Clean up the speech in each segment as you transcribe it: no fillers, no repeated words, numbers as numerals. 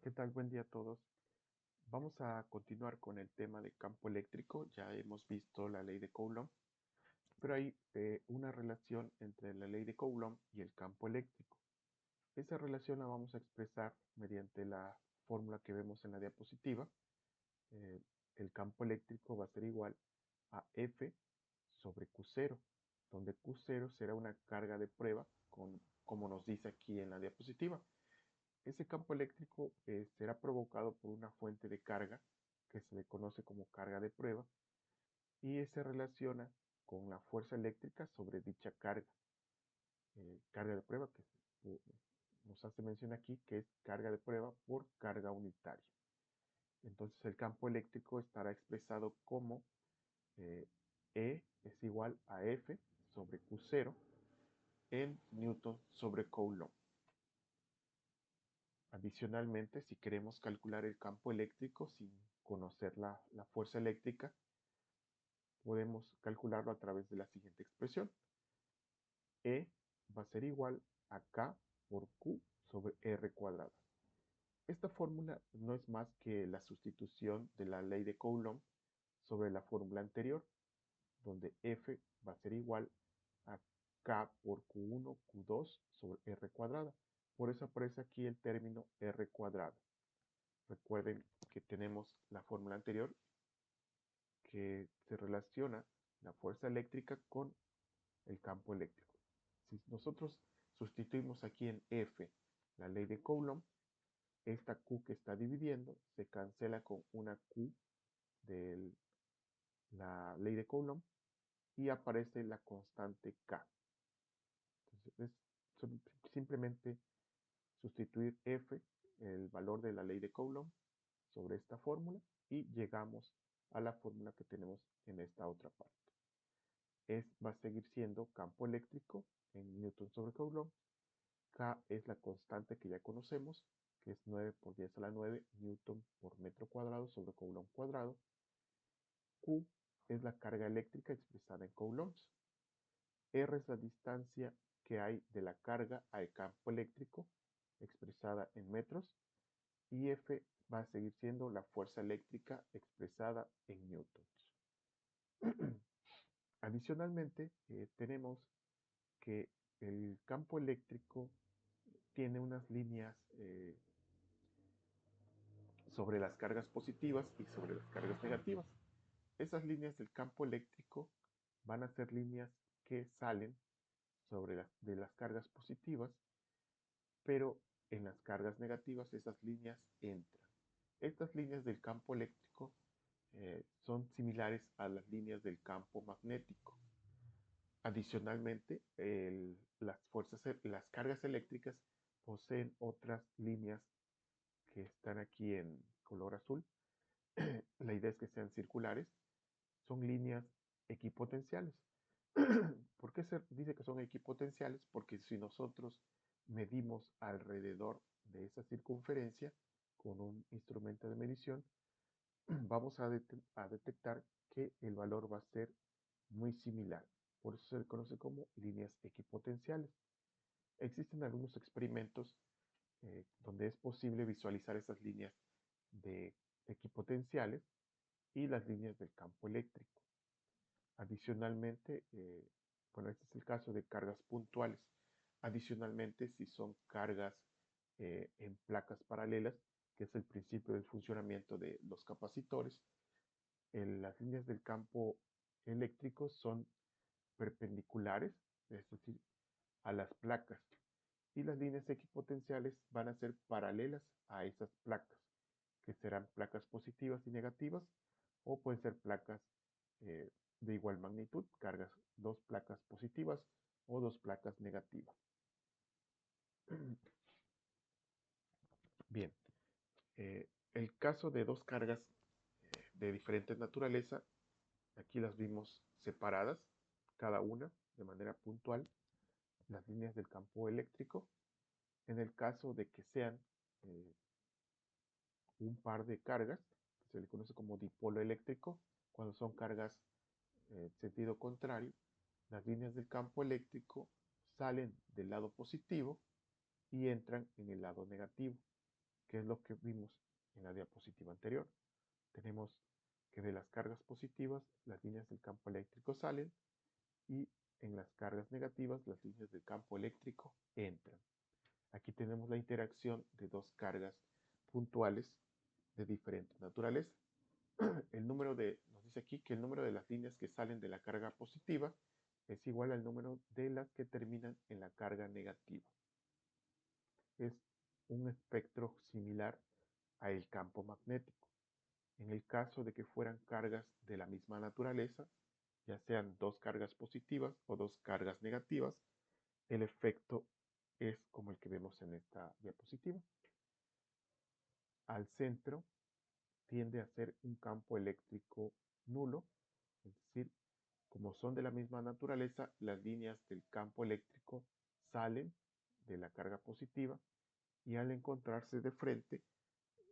¿Qué tal? Buen día a todos. Vamos a continuar con el tema de campo eléctrico. Ya hemos visto la ley de Coulomb, pero hay una relación entre la ley de Coulomb y el campo eléctrico. Esa relación la vamos a expresar mediante la fórmula que vemos en la diapositiva. Eh, el campo eléctrico va a ser igual a F sobre Q0, donde Q0 será una carga de prueba, como nos dice aquí en la diapositiva. Ese campo eléctrico será provocado por una fuente de carga que se le conoce como carga de prueba y se relaciona con la fuerza eléctrica sobre dicha carga. Carga de prueba que nos hace mención aquí que es carga de prueba por carga unitaria. Entonces el campo eléctrico estará expresado como eh, E es igual a F sobre Q0 en Newton sobre Coulomb. Adicionalmente, si queremos calcular el campo eléctrico sin conocer la fuerza eléctrica, podemos calcularlo a través de la siguiente expresión. E va a ser igual a K por Q sobre R cuadrada. Esta fórmula no es más que la sustitución de la ley de Coulomb sobre la fórmula anterior, donde F va a ser igual a K por Q1, Q2 sobre R cuadrada. Por eso aparece aquí el término R cuadrada. Recuerden que tenemos la fórmula anterior que se relaciona la fuerza eléctrica con el campo eléctrico. Si nosotros sustituimos aquí en F la ley de Coulomb, esta Q que está dividiendo se cancela con una Q de la ley de Coulomb y aparece la constante K. Entonces es simplemente sustituir F, el valor de la ley de Coulomb, sobre esta fórmula y llegamos a la fórmula que tenemos en esta otra parte. Va a seguir siendo campo eléctrico en Newton sobre Coulomb. K es la constante que ya conocemos, que es 9 por 10 a la 9 Newton por metro cuadrado sobre Coulomb cuadrado. Q es la carga eléctrica expresada en coulombs. R es la distancia que hay de la carga al campo eléctrico expresada en metros. Y F va a seguir siendo la fuerza eléctrica expresada en newtons. Adicionalmente, tenemos que el campo eléctrico tiene unas líneas sobre las cargas positivas y sobre las cargas negativas. Esas líneas del campo eléctrico van a ser líneas que salen de las cargas positivas, pero en las cargas negativas esas líneas entran. Estas líneas del campo eléctrico son similares a las líneas del campo magnético. Adicionalmente, las cargas eléctricas poseen otras líneas que están aquí en color azul. La idea es que sean circulares. Son líneas equipotenciales. ¿Por qué se dice que son equipotenciales? Porque si nosotros medimos alrededor de esa circunferencia con un instrumento de medición, vamos a detectar que el valor va a ser muy similar. Por eso se le conoce como líneas equipotenciales. Existen algunos experimentos donde es posible visualizar esas líneas de equipotenciales y las líneas del campo eléctrico. Adicionalmente, bueno, este es el caso de cargas puntuales. Adicionalmente, si son cargas en placas paralelas, que es el principio del funcionamiento de los capacitores, las líneas del campo eléctrico son perpendiculares, es decir, a las placas, y las líneas equipotenciales van a ser paralelas a esas placas, que serán placas positivas y negativas, o pueden ser placas de igual magnitud, cargas dos placas positivas o dos placas negativas. Bien, el caso de dos cargas de diferente naturaleza, aquí las vimos separadas, cada una de manera puntual, las líneas del campo eléctrico. En el caso de que sean eh, un par de cargas, que se le conoce como dipolo eléctrico, cuando son cargas sentido contrario, las líneas del campo eléctrico salen del lado positivo y entran en el lado negativo. que es lo que vimos en la diapositiva anterior. Tenemos que de las cargas positivas, las líneas del campo eléctrico salen y en las cargas negativas, las líneas del campo eléctrico entran. Aquí tenemos la interacción de dos cargas puntuales de diferente naturaleza. Nos dice aquí que el número de las líneas que salen de la carga positiva es igual al número de las que terminan en la carga negativa. Es un espectro similar al campo magnético. En el caso de que fueran cargas de la misma naturaleza, ya sean dos cargas positivas o dos cargas negativas, el efecto es como el que vemos en esta diapositiva. Al centro tiende a ser un campo eléctrico nulo, es decir, como son de la misma naturaleza, las líneas del campo eléctrico salen de la carga positiva y al encontrarse de frente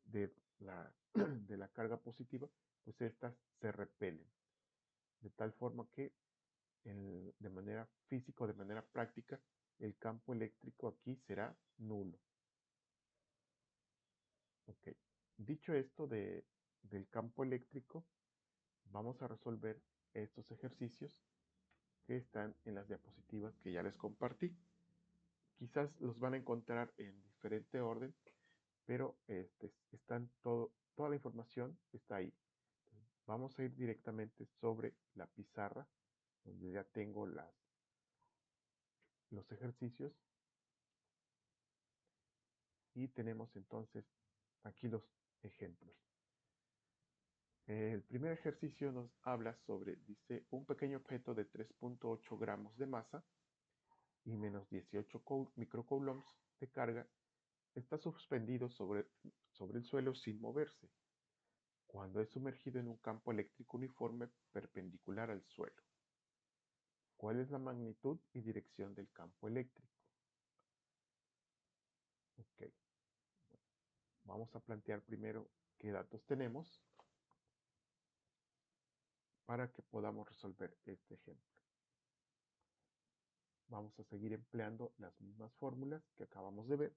de de la carga positiva, pues estas se repelen. De tal forma que de manera física o de manera práctica, el campo eléctrico aquí será nulo. Ok. Dicho esto del campo eléctrico, vamos a resolver estos ejercicios que están en las diapositivas que ya les compartí. Quizás los van a encontrar en diferente orden, pero toda la información está ahí. Vamos a ir directamente sobre la pizarra, donde ya tengo los ejercicios. Y tenemos entonces aquí los ejemplos. El primer ejercicio nos habla sobre, dice, un pequeño objeto de 3.8 gramos de masa y menos 18 microcoulombs de carga está suspendido sobre el suelo sin moverse, cuando es sumergido en un campo eléctrico uniforme perpendicular al suelo. ¿Cuál es la magnitud y dirección del campo eléctrico? Ok, vamos a plantear primero qué datos tenemos para que podamos resolver este ejemplo. Vamos a seguir empleando las mismas fórmulas que acabamos de ver.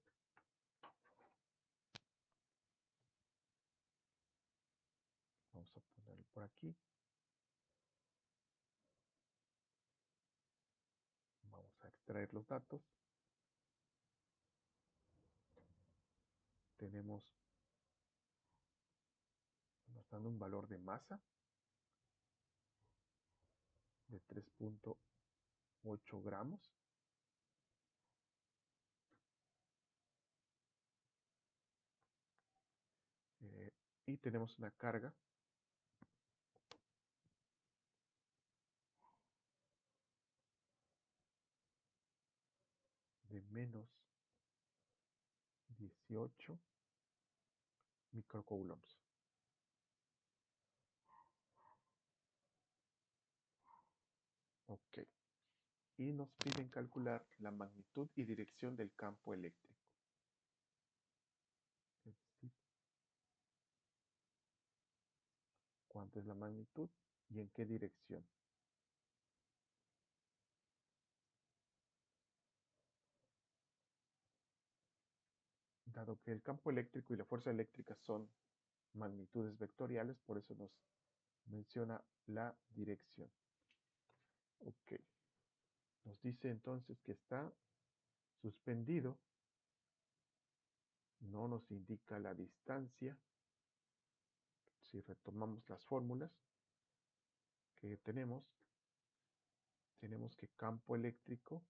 Vamos a ponerlo por aquí. Vamos a extraer los datos. Tenemos, nos dando un valor de masa de 3.8 gramos. Y tenemos una carga de menos 18 microcoulombs. Ok. Y nos piden calcular la magnitud y dirección del campo eléctrico. Es decir, cuánto es la magnitud y en qué dirección. Dado que el campo eléctrico y la fuerza eléctrica son magnitudes vectoriales, por eso nos menciona la dirección. Ok. Nos dice entonces que está suspendido. No nos indica la distancia. Si retomamos las fórmulas que tenemos que campo eléctrico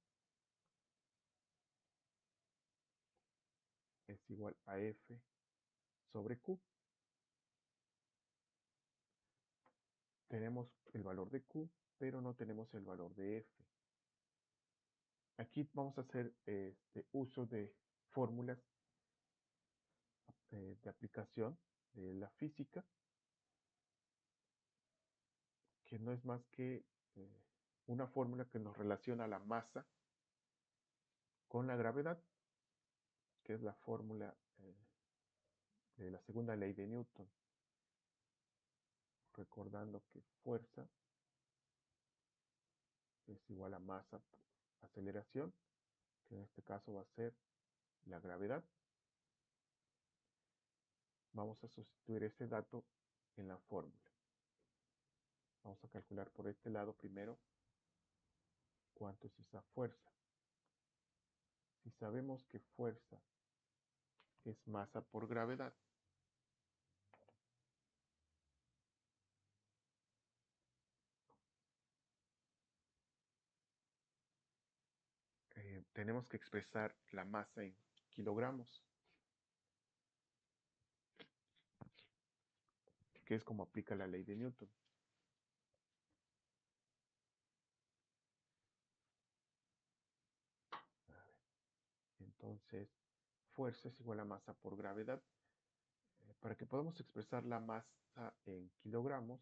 es igual a F sobre Q. Tenemos el valor de Q, pero no tenemos el valor de F. Aquí vamos a hacer uso de fórmulas de aplicación de la física, que no es más que una fórmula que nos relaciona la masa con la gravedad, que es la fórmula de la segunda ley de Newton. Recordando que fuerza es igual a masa por aceleración, que en este caso va a ser la gravedad. Vamos a sustituir ese dato en la fórmula. Vamos a calcular por este lado primero cuánto es esa fuerza. Si sabemos que fuerza es masa por gravedad, tenemos que expresar la masa en kilogramos, que es como aplica la ley de Newton. Entonces, fuerza es igual a masa por gravedad. Para que podamos expresar la masa en kilogramos,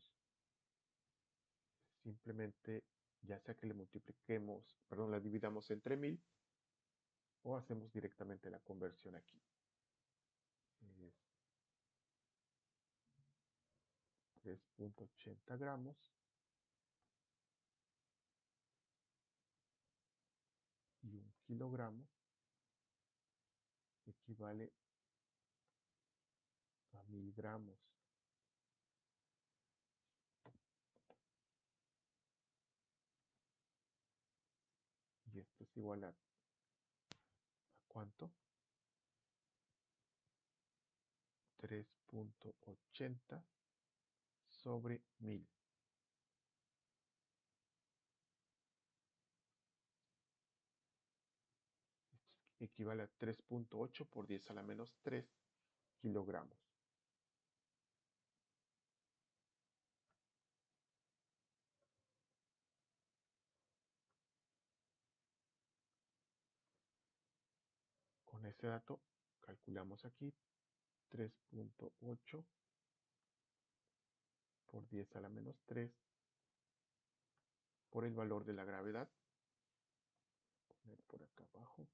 simplemente, ya sea que le multipliquemos, perdón, la dividamos entre 1000 o hacemos directamente la conversión aquí. Es 3.80 gramos y 1 kilogramo equivale a 1000 gramos. Y esto es igual a ¿cuánto? 3.80 sobre 1000. Equivale a 3.8 por 10 a la menos 3 kilogramos. Con ese dato calculamos aquí 3.8 por 10 a la menos 3 por el valor de la gravedad. Poner por acá abajo.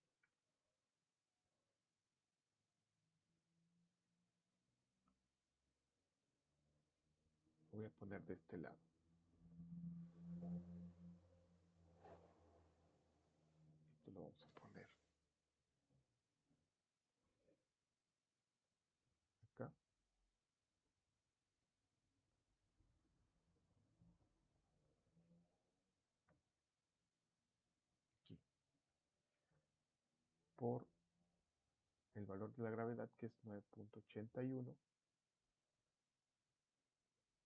Voy a poner de este lado. Esto lo vamos a poner acá. Aquí. Por el valor de la gravedad, que es 9.81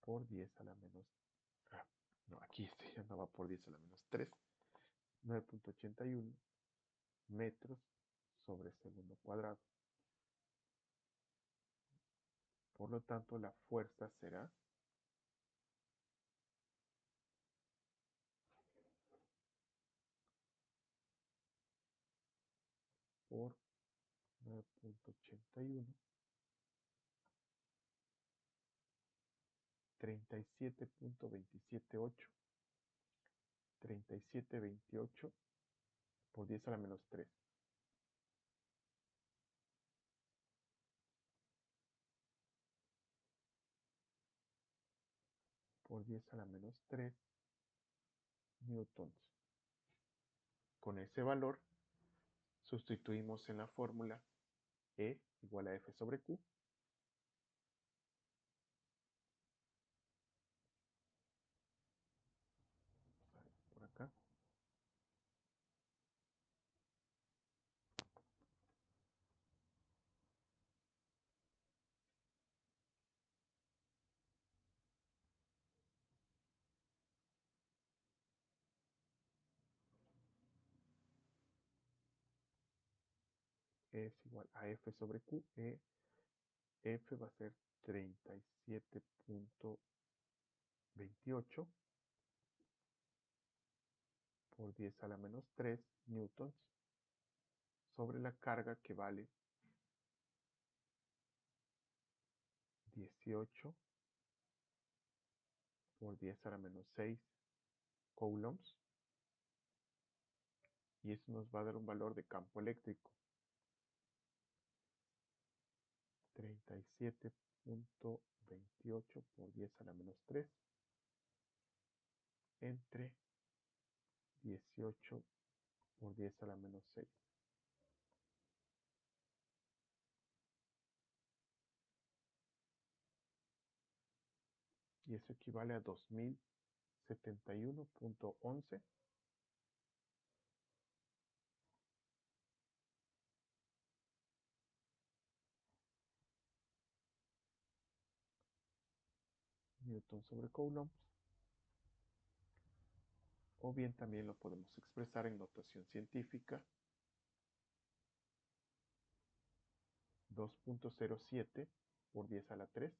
por 10 a la menos... no, aquí este ya no va por 10 a la menos 3. 9.81 metros sobre segundo cuadrado. Por lo tanto, la fuerza será por 9.81, 37.278, 37.28 por 10 a la menos 3. Por 10 a la menos 3 newtons. Con ese valor sustituimos en la fórmula E igual a F sobre Q. Por acá. E es igual a F sobre Q. F va a ser 37.28 por 10 a la menos 3 newtons sobre la carga, que vale 18 por 10 a la menos 6 coulombs. Y eso nos va a dar un valor de campo eléctrico. 37.28 por 10 a la menos 3 entre 18 por 10 a la menos 6. y eso equivale a 2071.11 newton sobre coulomb, o bien también lo podemos expresar en notación científica 2.07 por 10 a la 3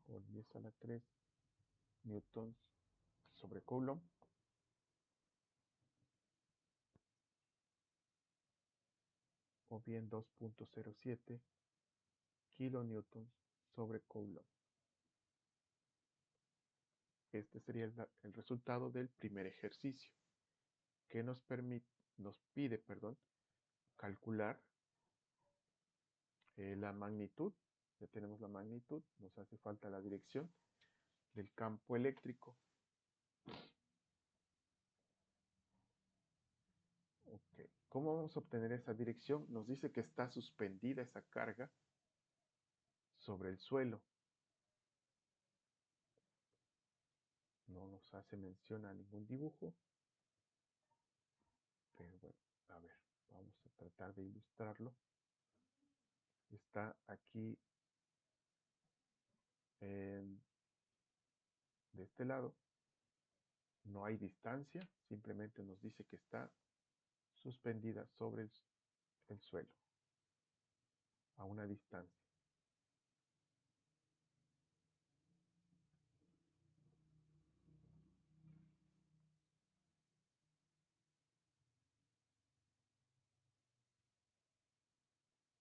por 10 a la 3 newtons sobre coulomb, o bien 2.07 kilonewtons sobre coulomb. Este sería el resultado del primer ejercicio, que nos pide, calcular la magnitud. Ya tenemos la magnitud, nos hace falta la dirección del campo eléctrico. Okay. ¿Cómo vamos a obtener esa dirección? Nos dice que está suspendida esa carga sobre el suelo. No nos hace mención a ningún dibujo, pero bueno, a ver, vamos a tratar de ilustrarlo. Está aquí de este lado. No hay distancia, simplemente nos dice que está suspendida sobre el suelo a una distancia.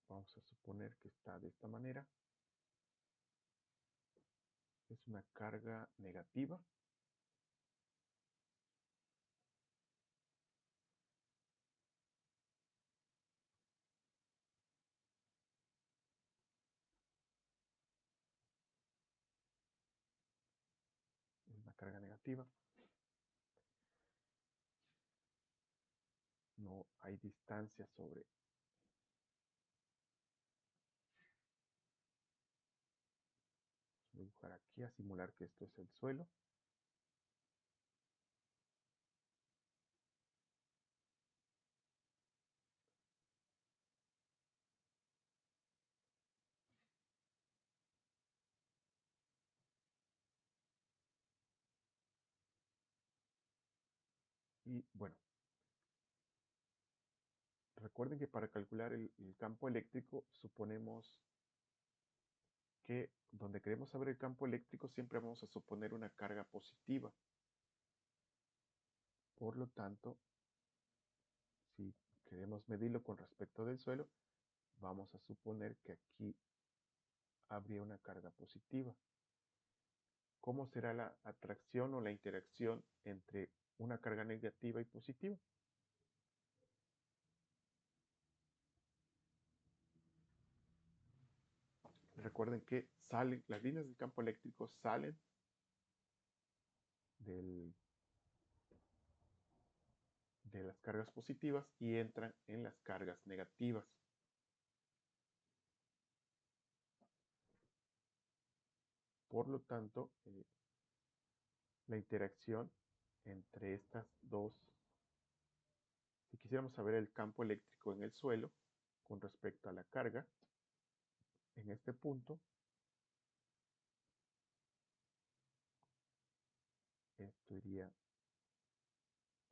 Vamos a suponer que está de esta manera. Es una carga negativa. Es una carga negativa. No hay distancia sobre. Voy a dibujar aquí a simular que esto es el suelo. Y bueno, recuerden que para calcular el campo eléctrico suponemos que donde queremos saber el campo eléctrico siempre vamos a suponer una carga positiva. Por lo tanto, si queremos medirlo con respecto del suelo, vamos a suponer que aquí habría una carga positiva. ¿Cómo será la atracción o la interacción entre una carga negativa y positiva? Recuerden que las líneas del campo eléctrico salen de las cargas positivas y entran en las cargas negativas. Por lo tanto, la interacción entre estas dos, si quisiéramos saber el campo eléctrico en el suelo con respecto a la carga, en este punto, esto iría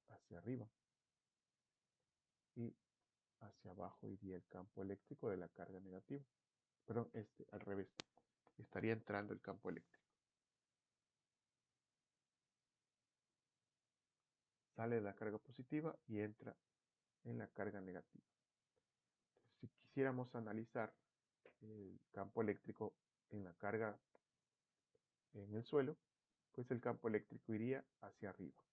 hacia arriba y hacia abajo iría el campo eléctrico de la carga negativa. Perdón, al revés, estaría entrando el campo eléctrico. Sale de la carga positiva y entra en la carga negativa. Entonces, si quisiéramos analizar el campo eléctrico en la carga en el suelo, pues el campo eléctrico iría hacia arriba.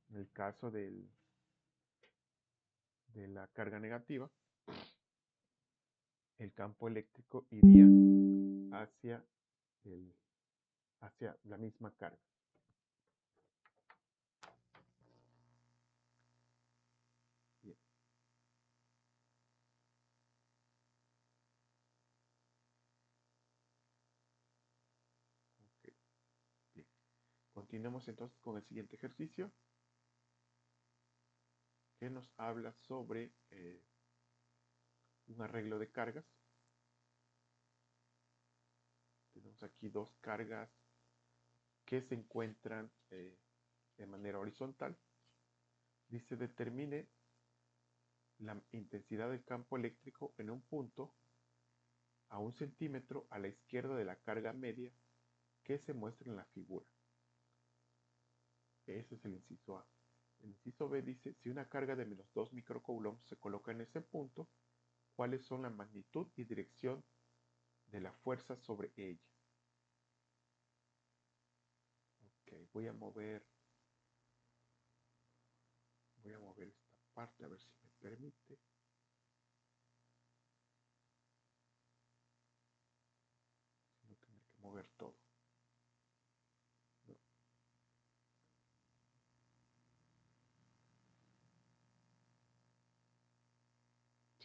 En el caso de la carga negativa, el campo eléctrico iría hacia la misma carga. Continuemos entonces con el siguiente ejercicio que nos habla sobre un arreglo de cargas. Tenemos aquí dos cargas que se encuentran de manera horizontal. Dice, determine la intensidad del campo eléctrico en un punto a 1 centímetro a la izquierda de la carga media que se muestra en la figura. Ese es el inciso A. El inciso B dice, si una carga de menos 2 microcoulombs se coloca en ese punto, ¿cuáles son la magnitud y dirección de la fuerza sobre ella? Ok, voy a mover esta parte a ver si me permite. No tendré que mover todo. No.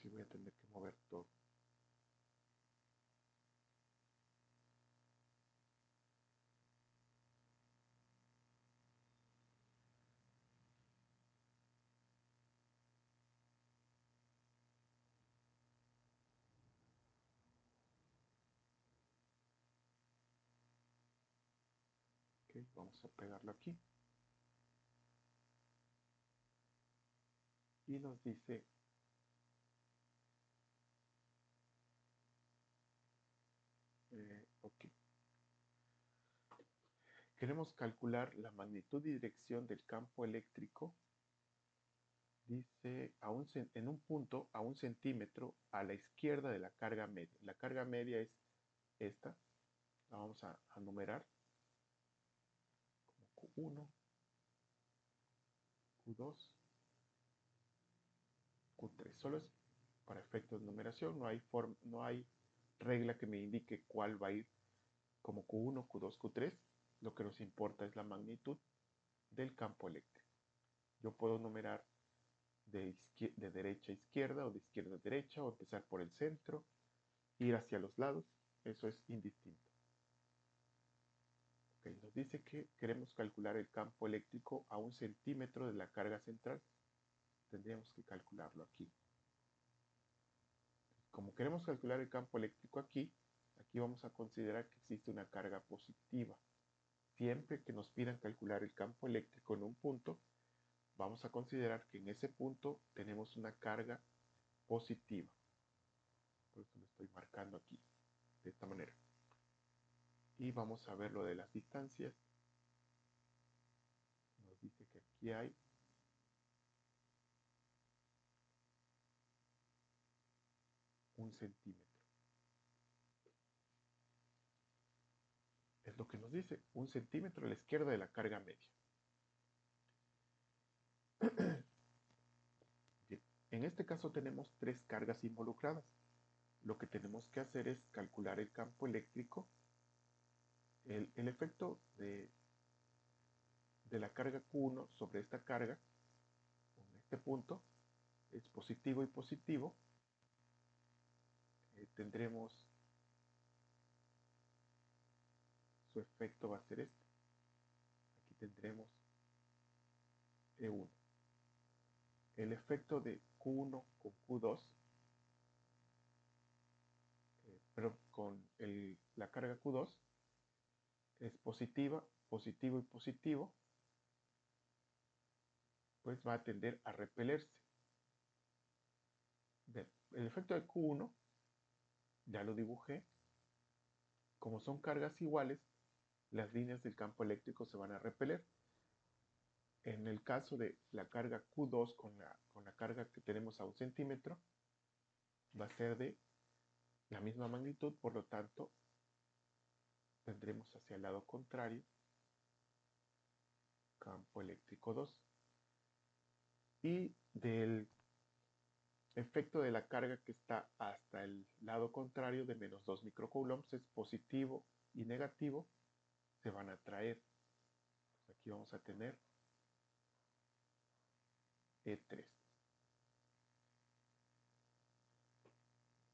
Sí, voy a tener que mover todo. Ok, vamos a pegarlo aquí. Y nos dice, ok, queremos calcular la magnitud y dirección del campo eléctrico. Dice, en un punto a 1 centímetro a la izquierda de la carga media. La carga media es esta. La vamos a numerar como Q1, Q2, Q3. Solo es para efectos de numeración. No hay regla que me indique cuál va a ir como Q1, Q2, Q3. Lo que nos importa es la magnitud del campo eléctrico. Yo puedo numerar de derecha a izquierda o de izquierda a derecha o empezar por el centro, ir hacia los lados. Eso es indistinto. Okay, nos dice que queremos calcular el campo eléctrico a 1 centímetro de la carga central. Tendríamos que calcularlo aquí. Como queremos calcular el campo eléctrico aquí vamos a considerar que existe una carga positiva. Siempre que nos pidan calcular el campo eléctrico en un punto, vamos a considerar que en ese punto tenemos una carga positiva. Por eso lo estoy marcando aquí, de esta manera. Y vamos a ver lo de las distancias. Nos dice que aquí hay 1 centímetro. Es lo que nos dice, 1 centímetro a la izquierda de la carga media. Bien, en este caso tenemos 3 cargas involucradas. Lo que tenemos que hacer es calcular el campo eléctrico. El efecto de la carga Q1 sobre esta carga, en este punto, es positivo y positivo. Tendremos, su efecto va a ser este. Aquí tendremos E1. El efecto de Q1 con Q2, pero con la carga Q2, es positiva, positivo y positivo, pues va a tender a repelerse. Bien, el efecto de Q1, ya lo dibujé. Como son cargas iguales, las líneas del campo eléctrico se van a repeler. En el caso de la carga Q2 con la carga que tenemos a 1 centímetro, va a ser de la misma magnitud, por lo tanto, tendremos hacia el lado contrario campo eléctrico 2. Y del efecto de la carga que está hasta el lado contrario de menos 2 microcoulombs, es positivo y negativo, se van a atraer. Pues aquí vamos a tener E3.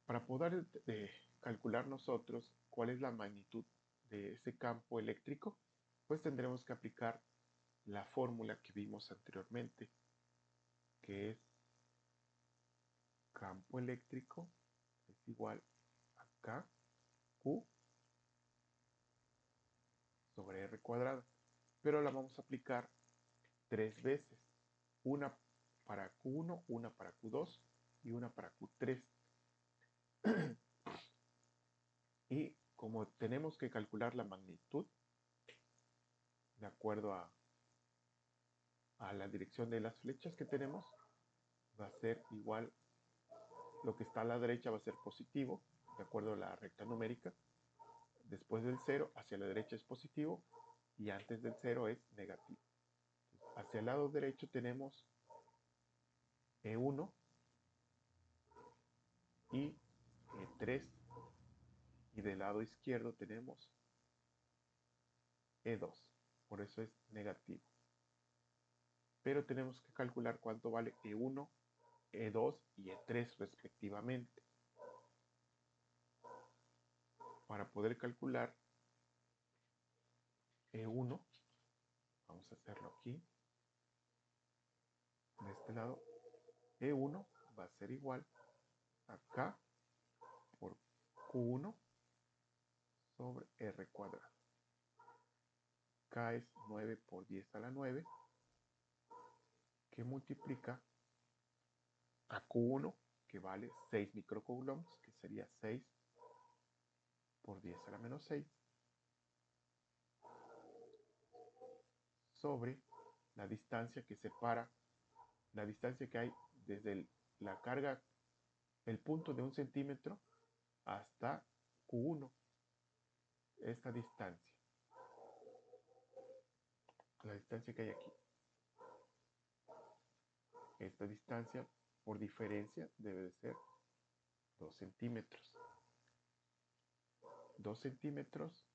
Para poder calcular nosotros cuál es la magnitud de ese campo eléctrico, pues tendremos que aplicar la fórmula que vimos anteriormente, que es campo eléctrico es igual a K Q sobre R cuadrada. Pero la vamos a aplicar 3 veces. Una para Q1, una para Q2 y una para Q3. Y como tenemos que calcular la magnitud, de acuerdo a la dirección de las flechas que tenemos, va a ser igual, lo que está a la derecha va a ser positivo, de acuerdo a la recta numérica. Después del 0, hacia la derecha es positivo y antes del 0 es negativo. Hacia el lado derecho tenemos E1 y E3 y del lado izquierdo tenemos E2, por eso es negativo. Pero tenemos que calcular cuánto vale E1, E2 y E3 respectivamente. Para poder calcular E1, vamos a hacerlo aquí, de este lado, E1 va a ser igual a K por Q1 sobre R cuadrado. K es 9 por 10 a la 9, que multiplica a Q1, que vale 6 microcoulombs, que sería 6 por 10 a la menos 6, sobre la distancia que separa, la distancia que hay desde la carga, el punto de 1 centímetro hasta Q1, esta distancia, la distancia que hay aquí. Esta distancia, por diferencia, debe de ser 2 centímetros. 2 centímetros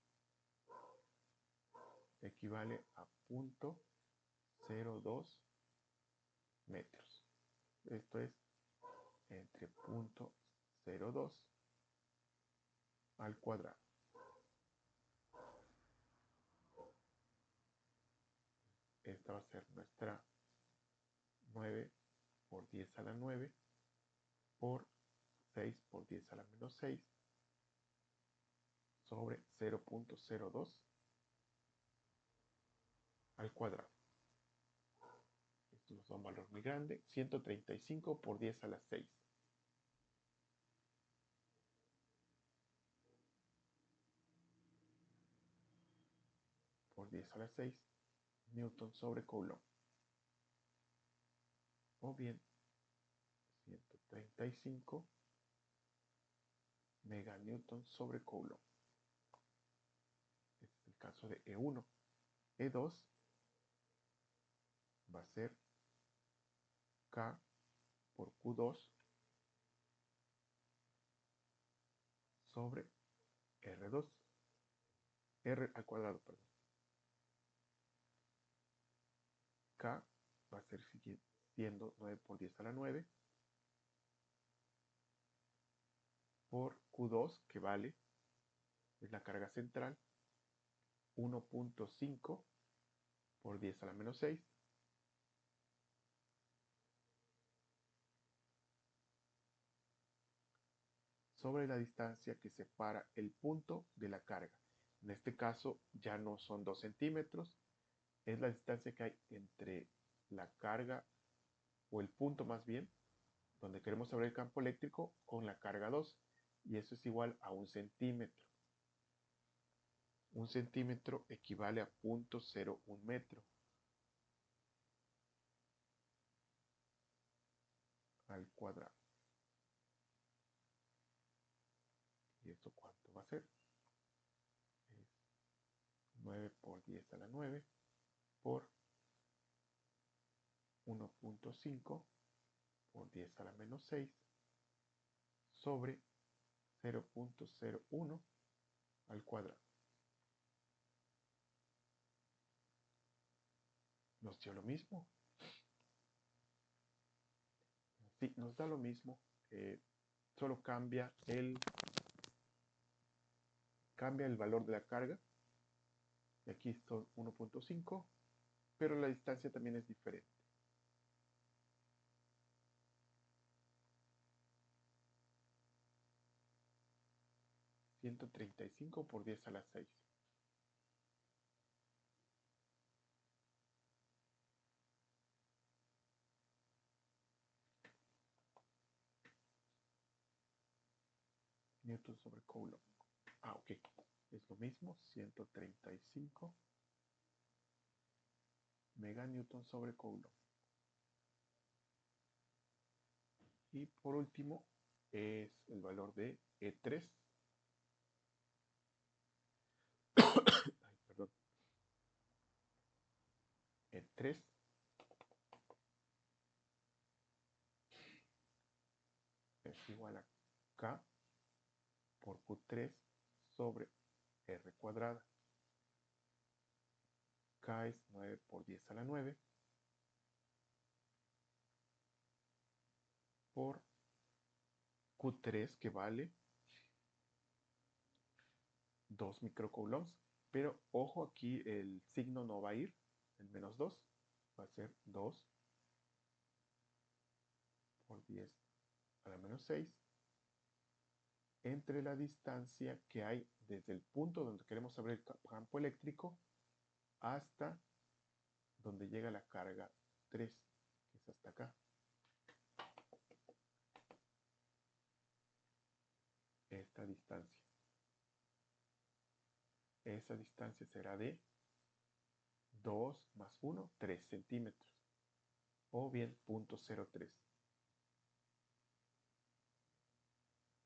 equivale a 0.02 metros. Esto es entre 0.02 al cuadrado. Esta va a ser nuestra 9 por 10 a la 9 por 6 por 10 a la menos 6 sobre 0.02 al cuadrado. Esto nos da un valor muy grande, 135 por 10 a la 6. Por 10 a la 6 newton sobre coulomb. O bien 135 meganewton sobre coulomb. Este es el caso de E1. E2 va a ser K por Q2 sobre R2. R al cuadrado, perdón. K va a ser siendo 9 por 10 a la 9 por Q2, que vale, es la carga central, 1.5 por 10 a la menos 6 sobre la distancia que separa el punto de la carga. En este caso ya no son 2 centímetros, es la distancia que hay entre la carga, o el punto más bien, donde queremos saber el campo eléctrico, con la carga 2, y eso es igual a 1 centímetro. 1 centímetro equivale a 0.01 metro al cuadrado. ¿Y esto cuánto va a ser? Es 9 por 10 a la 9 por 1.5 por 10 a la menos 6 sobre 0.01 al cuadrado. ¿Nos dio lo mismo? Sí, nos da lo mismo. Solo cambia el valor de la carga Y aquí son 1.5, pero la distancia también es diferente. (135 por 10 a la 6). Newton sobre Coulomb. Ok. Es lo mismo, 135 meganewton sobre Coulomb. Y por último, es el valor de E3. Ay, perdón. E3 es igual a K por Q3 sobre R cuadrada. K es 9 por 10 a la 9 por Q3, que vale 2 microcoulombs. Pero ojo, aquí el signo no va a ir, el menos 2 va a ser 2 por 10 a la menos 6 entre la distancia que hay desde el punto donde queremos saber el campo eléctrico hasta donde llega la carga 3, que es hasta acá. Esta distancia. Esa distancia será de 2 más 1, 3 centímetros. O bien 0.03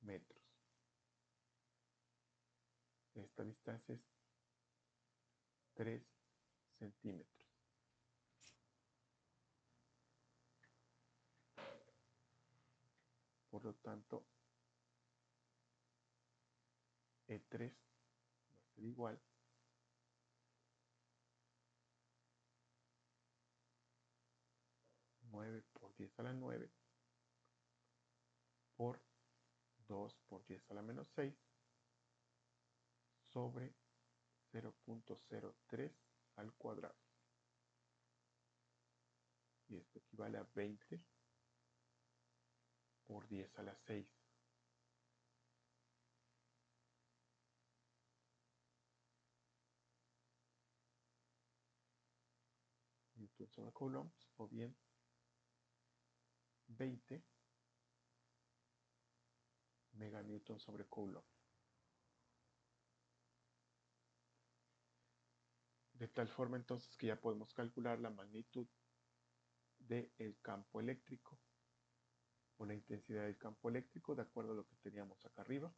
metros. Esta distancia es 3 centímetros. Por lo tanto, E3 va a ser igual a 9 por 10 a la 9 por 2 por 10 a la menos 6 sobre 0.03 al cuadrado. Y esto equivale a 20 por 10 a la 6. Newton sobre Coulomb, o bien 20 meganewton sobre Coulomb. De tal forma entonces que ya podemos calcular la magnitud del campo eléctrico o la intensidad del campo eléctrico de acuerdo a lo que teníamos acá arriba.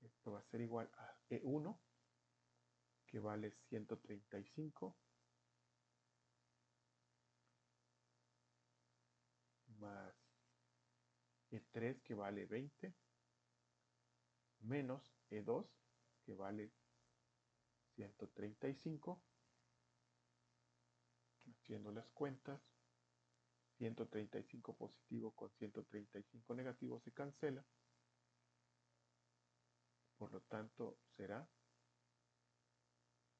Esto va a ser igual a E1, que vale 135, más E3, que vale 20, menos E2, que vale 135. Haciendo las cuentas, 135 positivo con 135 negativo se cancela. Por lo tanto, será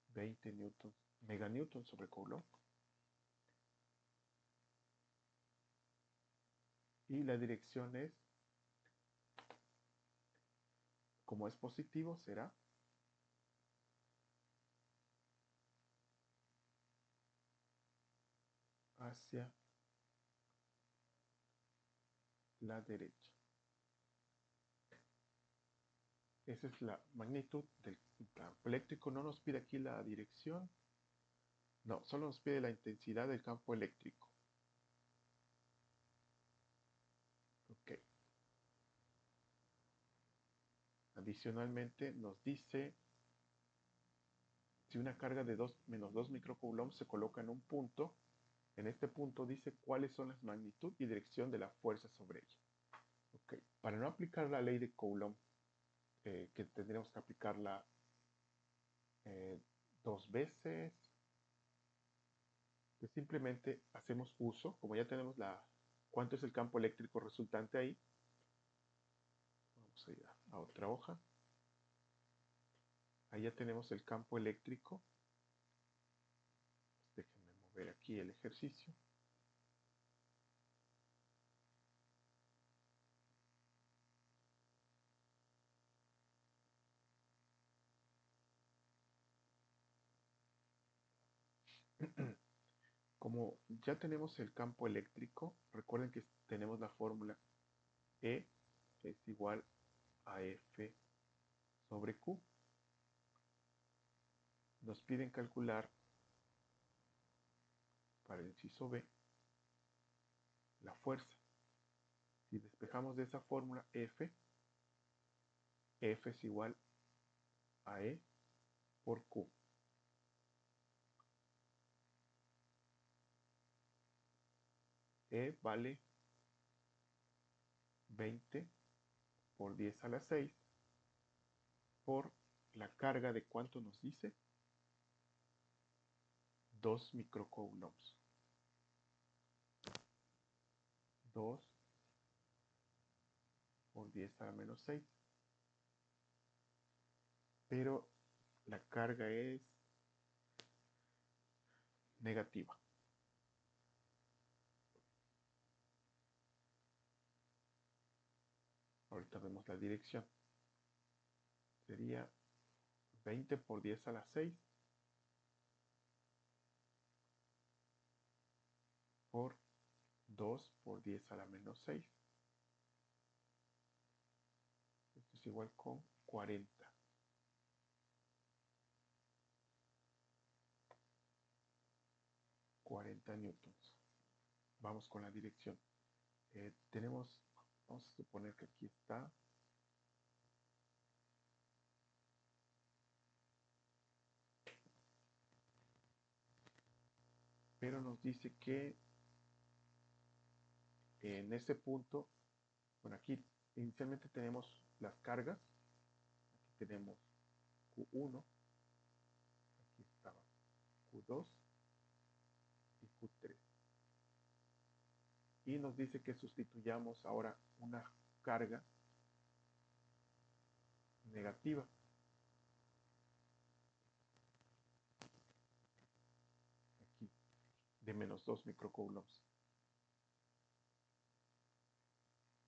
20 meganewton sobre Coulomb. Y la dirección es, como es positivo, será hacia la derecha. Esa es la magnitud del campo eléctrico. No nos pide aquí la dirección. No, solo nos pide la intensidad del campo eléctrico. Ok. Adicionalmente nos dice si una carga de menos 2 microcoulombs se coloca en un punto. En este punto dice cuáles son las magnitud y dirección de la fuerza sobre ella. Ok. Para no aplicar la ley de Coulomb, que tendríamos que aplicarla 2 veces, Pues simplemente hacemos uso, como ya tenemos cuánto es el campo eléctrico resultante ahí, vamos a ir a otra hoja. Ahí ya tenemos el campo eléctrico. Déjenme mover aquí el ejercicio. Como ya tenemos el campo eléctrico, recuerden que tenemos la fórmula E es igual a F sobre Q. Nos piden calcular para el inciso B la fuerza. Si despejamos de esa fórmula F es igual a E por Q. E vale 20 por 10 a la 6 por la carga de ¿cuánto nos dice? 2 microcoulombs. 2 por 10 a la menos 6. Pero la carga es negativa. Ahorita vemos la dirección. Sería 20 por 10 a la 6 por 2 por 10 a la menos 6. Esto es igual con 40. 40 newtons. Vamos con la dirección. Vamos a suponer que aquí está. Pero nos dice que en ese punto, bueno, aquí inicialmente tenemos las cargas. Aquí tenemos Q1, aquí estaba Q2 y Q3. Y nos dice que sustituyamos ahora una carga negativa. Aquí, de menos 2 microcoulombs.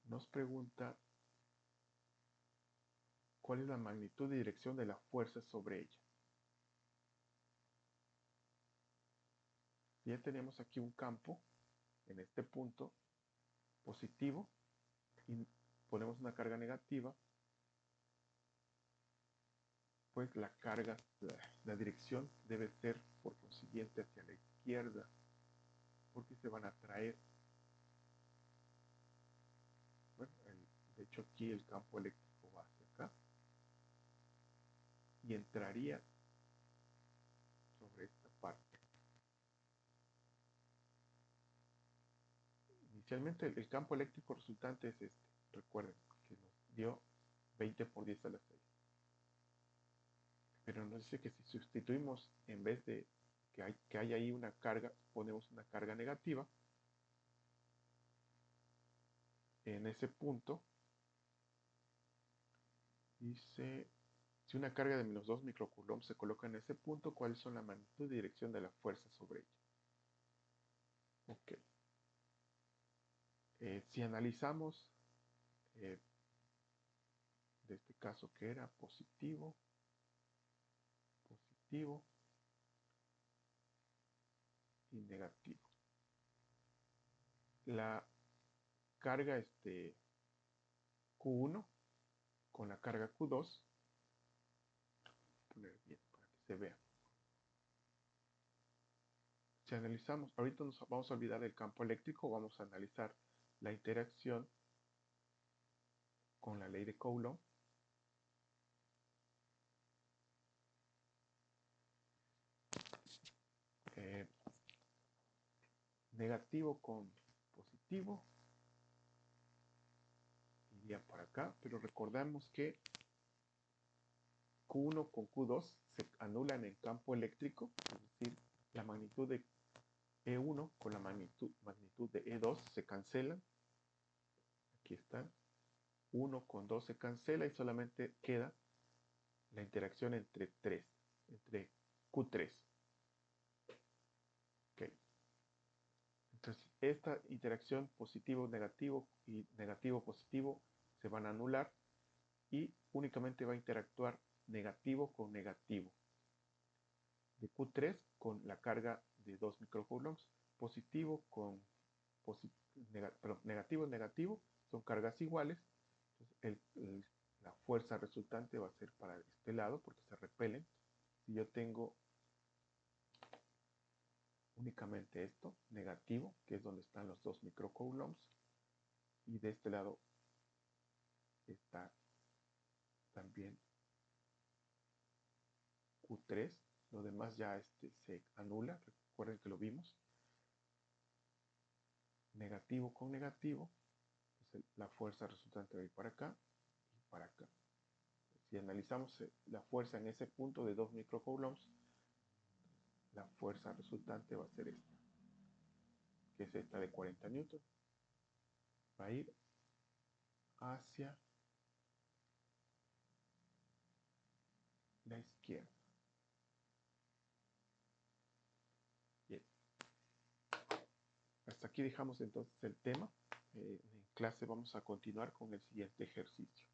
Nos pregunta cuál es la magnitud y dirección de la fuerza sobre ella. Ya tenemos aquí un campo en este punto positivo y ponemos una carga negativa, pues la dirección debe ser por consiguiente hacia la izquierda, porque se van a traer. Bueno, de hecho aquí el campo eléctrico va hacia acá y entraría sobre esta parte. Inicialmente el campo eléctrico resultante es este. Recuerden que nos dio 20 por 10 a la 6. Pero nos dice que si sustituimos, en vez de que haya ahí una carga, ponemos una carga negativa, en ese punto dice, si una carga de menos 2 microcoulombs se coloca en ese punto, ¿cuáles son la magnitud y dirección de la fuerza sobre ella? Ok. Si analizamos de este caso que era positivo, positivo y negativo. La carga Q1 con la carga Q2, poner bien para que se vea. Si analizamos, ahorita nos vamos a olvidar del campo eléctrico, vamos a analizar la interacción con la ley de Coulomb. Negativo con positivo iría por acá, pero recordamos que Q1 con Q2 se anulan en campo eléctrico, es decir, la magnitud E1 con la magnitud de E2 se cancelan. Aquí están. 1 con 2 se cancela y solamente queda la interacción entre Q3. Okay. Entonces, esta interacción positivo-negativo y negativo-positivo se van a anular y únicamente va a interactuar negativo con negativo. De Q3 con la carga de 2 microcoulombs, positivo con negativo son cargas iguales. Entonces, la fuerza resultante va a ser para este lado porque se repelen. Si yo tengo únicamente esto, negativo, que es donde están los 2 microcoulombs, y de este lado está también Q3, lo demás ya se anula, recuerden que lo vimos, negativo con negativo, pues la fuerza resultante va a ir para acá y para acá. Si analizamos la fuerza en ese punto de 2 microcoulombs, la fuerza resultante va a ser esta, que es esta de 40 newtons, va a ir hacia la izquierda. Bien, hasta aquí dejamos entonces el tema. En clase vamos a continuar con el siguiente ejercicio.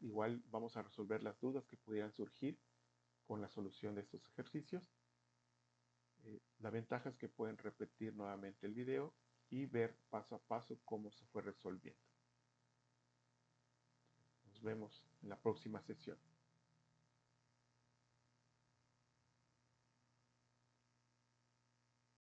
Igual vamos a resolver las dudas que pudieran surgir con la solución de estos ejercicios. La ventaja es que pueden repetir nuevamente el video y ver paso a paso cómo se fue resolviendo. Nos vemos en la próxima sesión.